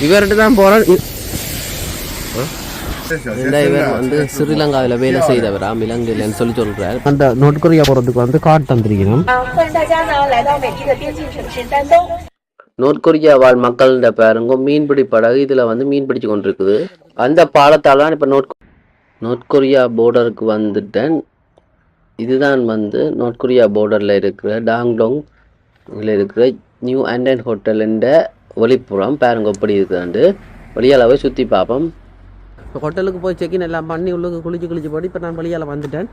இவர்கிட்ட தான் போகிறேன். இவர் வந்து ஸ்ரீலங்காவில் வேலை செய்தவரா இலங்கையிலன்னு சொல்லி சொல்கிறார். அந்த நோட்கொரியா போகிறதுக்கு வந்து கார்டு தந்திருக்கணும். நோட்கொரியா மக்கள்கிட்ட பாருங்க மீன்பிடி படகு இதில் வந்து மீன் பிடிச்சு கொண்டிருக்குது. அந்த பாலத்தால் தான் இப்போ நோட்கொரியா போர்டருக்கு வந்துட்டேன். இதுதான் வந்து நோட்கொரியா போர்டரில் இருக்கிற டாங்டோங் இருக்கிற நியூ அண்டன் ஹோட்டலுன்ற வெளிப்புறம் பாருங்க எப்படி இருக்குதாண்டு வெளியால் போய் சுற்றி பார்ப்போம். இப்போ ஹோட்டலுக்கு போய் செக்கின் எல்லாம் பண்ணி உள்ளுக்கு குளிச்சு போட்டு இப்போ நான் வெளியால் வந்துட்டேன்.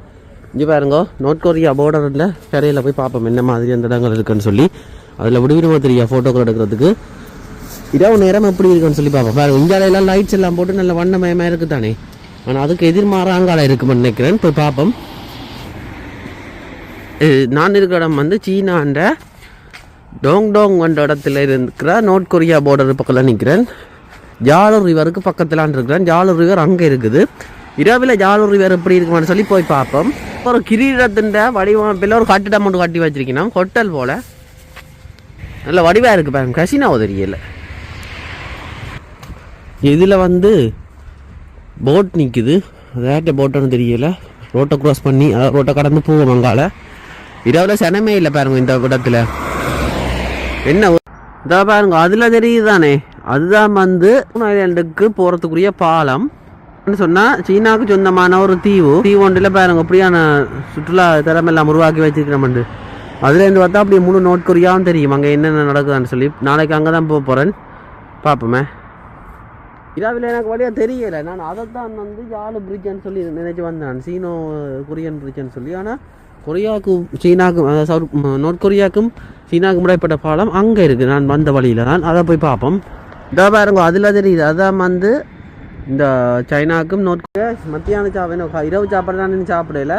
இங்கே பாருங்க நோட்கொரியா போர்டரில் கரையில் போய் பார்ப்போம் என்ன மாதிரி அந்த இடங்கள் இருக்குன்னு சொல்லி. அதில் விடுவிடுமோ தெரியா ஃபோட்டோக்கள் எடுக்கிறதுக்கு இரவு நேரம் எப்படி இருக்குன்னு சொல்லி பார்ப்போம். பாருங்க இந்தியாவிலாம் லைட்ஸ் எல்லாம் போட்டு நல்ல வண்ணமயமாக இருக்குது தானே. ஆனால் அதுக்கு எதிர்மாறாக அங்கால இருக்குன்னு நினைக்கிறேன். போய் பார்ப்போம். நான் இருக்கிற இடம் வந்து சீனான்ற டோங்டோங் என்ற இடத்துல இருக்கிற நோட்கொரியா போர்டர் பக்கத்தில் நிற்கிறேன். ஜாலூர் ரிவருக்கு பக்கத்திலான் இருக்கிறேன். ஜாலூர் ரிவர் அங்கே இருக்குது. இரவில் ஜாலூர் ரிவர் எப்படி இருக்குமான்னு சொல்லி போய் பார்ப்போம். ஒரு கிரீடத்தின் வடிவமைப்பில் ஒரு கட்டிடம் ஒன்று கட்டி வச்சிருக்கணும். ஹோட்டல் போல் நல்ல வடிவாக இருக்குது பாருங்க. கசினாவோ தெரியல. இதில் வந்து போட் நிற்குது. அதாட்ட போட்டோன்னு தெரியல. ரோட்டை க்ராஸ் பண்ணி ரோட்டை கடந்து போவோம். அங்கால இரவில் சனமே இல்லை பாருங்க. இந்த இடத்துல என்ன இதா பாருங்க அதில் தெரியுது தானே. அதுதான் வந்து ஐலாண்டுக்கு போகிறதுக்குரிய பாலம் சொன்னால் சீனாவுக்கு சொந்தமான ஒரு தீவு ஒன்றில் பாருங்க அப்படியான சுற்றுலா தரமெல்லாம் உருவாக்கி வச்சுருக்கிறோம். அதுலேருந்து பார்த்தா அப்படியே முழு நோட்கொரியாவும் தெரியும் அங்கே என்னென்ன நடக்குதான்னு சொல்லி. நாளைக்கு அங்கே தான் போக போகிறேன். பார்ப்போமே. இரவில் எனக்கு வழியாக தெரியலை. நான் அதைத்தான் வந்து ஜாலு பிரிட்ஜுன்னு சொல்லி நினைச்சு வந்தேன். சீனோ கொரியன் பிரிட்ஜுன்னு சொல்லி. ஆனால் கொரியாவுக்கும் சீனாவுக்கும் நோட்கொரியாவுக்கும் சீனாவுக்கும் இடைப்பட்ட பாலம் அங்கே இருக்குது. நான் வந்த வழியில் தான் அதை போய் பார்ப்போம். இதாக பாருங்க அதில் தெரியுது. அதான் வந்து இந்த சைனாவுக்கும் நோட்கொரியா மத்தியான இரவு சாப்பாடு தான் இன்னும் சாப்பிடல.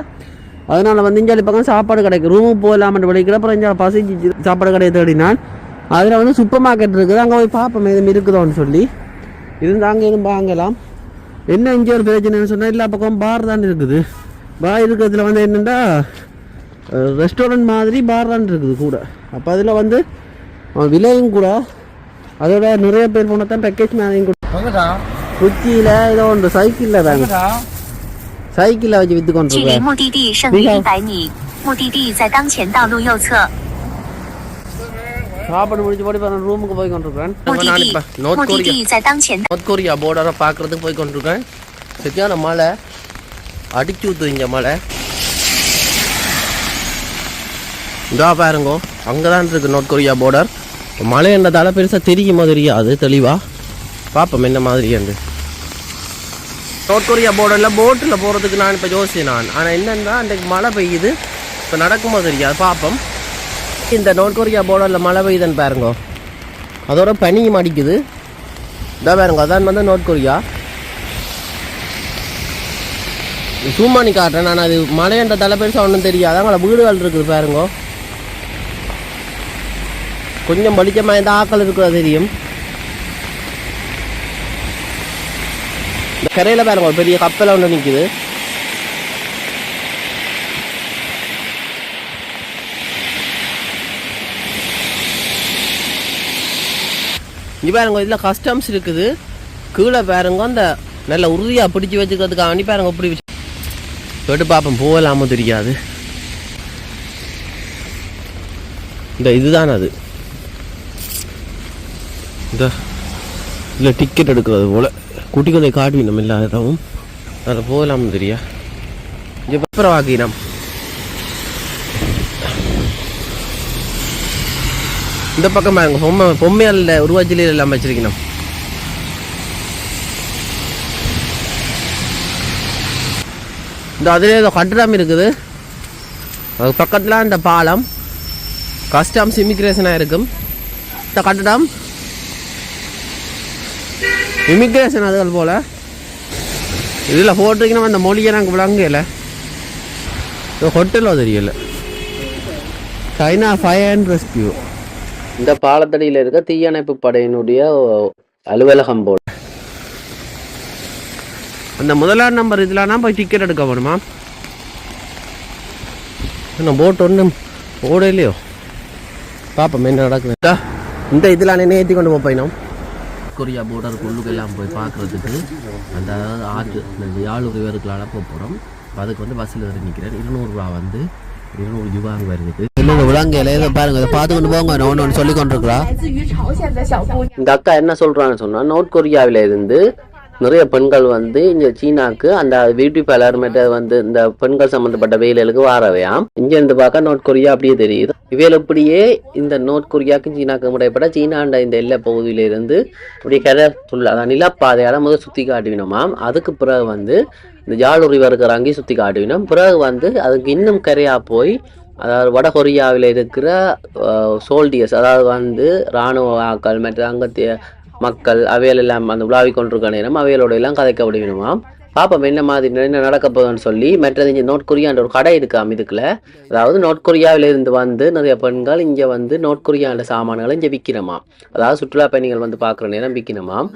அதனால் வந்து இஞ்சாலி பக்கம் சாப்பாடு கிடைக்கும். ரூமுக்கு போகலாமட்டு படிக்கிற அப்புறம் இஞ்சால பசிச்சு சாப்பாடு கடையை தேடினான். அதில் வந்து சூப்பர் மார்க்கெட் இருக்குது. அங்கே போய் பார்ப்போம் எதுவும் இருக்குதோன்னு சொல்லி. அங்கே எதுவும் வாங்கலாம். என்ன இங்கே ஒரு பிரச்சனைன்னு சொன்னால் எல்லா பக்கம் பார் தான் இருக்குது. பார் இருக்கிறதுல வந்து என்னென்னா ரெஸ்டாரண்ட் மாதிரி பார் தான் இருக்குது கூட. அப்போ அதில் வந்து விலையும் கூட அதோட நிறைய பேர் போனால் தான் பேக்கேஜ் மேலேயும் கூட. குச்சியில் ஏதோ ஒன்று சைக்கிளில் தாங்க சைக்கிளில் வச்சு விற்று கொண்டு சாப்பாடு முடிச்சு போட்டு ரூமுக்கு போய் கொண்டிருக்கேன். நோட்கொரியா போர்டரை பார்க்கறதுக்கு போய் கொண்டிருக்கேன். சரியான மழை அடிச்சு ஊத்து. இங்க மழை இதா பாருங்க அங்கதான் இருக்கு நோட்கொரியா போர்டர். மழை என்றதால பெருசா தெரியுமா தெரியாது. தெளிவா பார்ப்போம் என்ன மாதிரி என்று. நோட்கொரியா போர்டரில் போட்டில் போகிறதுக்கு நான் இப்போ யோசிச்சேன் நான். ஆனால் என்னென்னா அன்றைக்கு மழை பெய்யுது. இப்போ நடக்குமோ தெரியாது. பார்ப்போம். இந்த நோட்கொரியா போர்டரில் மழை பெய்யுதுன்னு பாருங்க. அதோட பனியும் அடிக்குது. இதான் பாருங்க அதான் வந்து நோட்கொரியா. சூமானி காட்டுறேன் நான். அது மழைன்ற தலை பெருசாக ஒன்றும் தெரியாது. அங்கே வீடுகள் இருக்குது பாருங்க. கொஞ்சம் வெளிச்சமாக எந்த ஆக்கள் இருக்கிறதா தெரியும். இந்த கரையில் பாருங்க ஒரு பெரிய கப்பலை ஒன்று நிற்குது. இங்கே பாருங்க இதில் கஸ்டம்ஸ் இருக்குது. கீழே பாருங்க அந்த நல்ல உறுதியாக பிடிச்சி வச்சுக்கிறதுக்காக வேண்டி பாருங்க இப்படி வச்சு கேட்டு பார்ப்போம். போகலாமோ தெரியாது. இந்த இதுதான் அது. இந்த இல்லை டிக்கெட் எடுக்கிறது போல் குட்டிகளை காட்டி நம்ம இல்லாதவும் அதில் போகலாம்னு தெரியா. இங்கே அப்புறம் வாக்கினம் இந்த பக்கம் பாருங்க பொம்மையால் உருவாச்சிலையில் எல்லாம் வச்சிருக்கணும். இந்த அதில் ஏதோ கட்டிடம் இருக்குது. அது பக்கத்தில் இந்த பாலம் கஸ்டம்ஸ் இமிக்ரேஷனாக இருக்கும். இந்த கட்டிடம் இமிக்ரேஷன் அதுகள் போல். இதில் போட்டிருக்கணும் அந்த மொழியை நாங்கள் விளங்கல. ஹோட்டலோ தெரியல. China fire and rescue. இந்த பாலத்தடியில் இருக்க தீயணைப்பு படையினுடைய அலுவலகம் போல். அந்த முதலாம் நம்பர் இதில்னா போய் டிக்கெட் எடுக்க வேணுமா? இன்னும் போட் ஒன்றும் ஓட இல்லையோ. பார்ப்போம் என்ன நடக்குது. இந்த இதில் ஏற்றி கொண்டு போயினோம். நார்த் கொரியா போர்டருக்கு உள்ளுக்கெல்லாம் போய் பார்க்குறதுக்கு அந்த ஆற்று இந்த யாழ் ரிவருக்களால் போக போகிறோம். அதுக்கு வந்து பஸ்ஸில் ஏறி நிற்கிறேன். 200 ரூபா வந்து 200 யுவாங் வருது. இல்லை விலங்கையில் இதை பாருங்க, இதை பார்த்து கொண்டு போங்க. நான் ஒன்று சொல்லி கொண்டிருக்கிறா. இந்த அக்கா என்ன சொல்கிறான்னு சொன்னால், நார்த் கொரியாவில் இருந்து நிறைய பெண்கள் வந்து இங்கே சீனாக்கு அந்த பியூட்டி பார்லர் வந்து இந்த பெண்கள் சம்மந்தப்பட்ட வேலைகளுக்கு வாரவையாம். இங்கேருந்து பார்க்க நார்த் கொரியா அப்படியே தெரியுது. இவையில் இப்படியே இந்த நார்த் கொரியாவுக்கும் சீனாக்கும் முறைப்பட சீனாண்ட இந்த எல்லை பகுதியிலிருந்து இப்படி கரை ஃபுல்லாக அதான் நிலப்பாதையால் முதல் சுற்றி காட்டுவினோமாம். அதுக்கு பிறகு வந்து இந்த ஜாலூர் ரிவருக்கு அங்கேயும் சுற்றி காட்டுவினோம். பிறகு வந்து அதுக்கு இன்னும் கரையாக போய் அதாவது வட கொரியாவில் இருக்கிற சோல்டியர்ஸ், அதாவது வந்து இராணுவ ஆக்கள் மற்ற அங்கத்திய மக்கள் அவையில் எல்லாம் அந்த உலாவி கொண்டிருக்க நேரம் அவைகளோட எல்லாம் கதைக்கப்படுவினுமாம். பாப்போம் என்ன மாதிரி என்ன நடக்க போகுதுன்னு சொல்லி. மற்றது இங்கே நார்த் கொரியான்ற ஒரு கடை இருக்காம் இதுக்குள்ள. அதாவது நார்த் கொரியாவிலிருந்து வந்து நிறைய பெண்கள் இங்கே வந்து நார்த் கொரியாண்ட சாமான்களை இங்கே விற்கிறமாம். அதாவது சுற்றுலா பயணிகள் வந்து பார்க்குற நேரம் விற்கணுமாம்.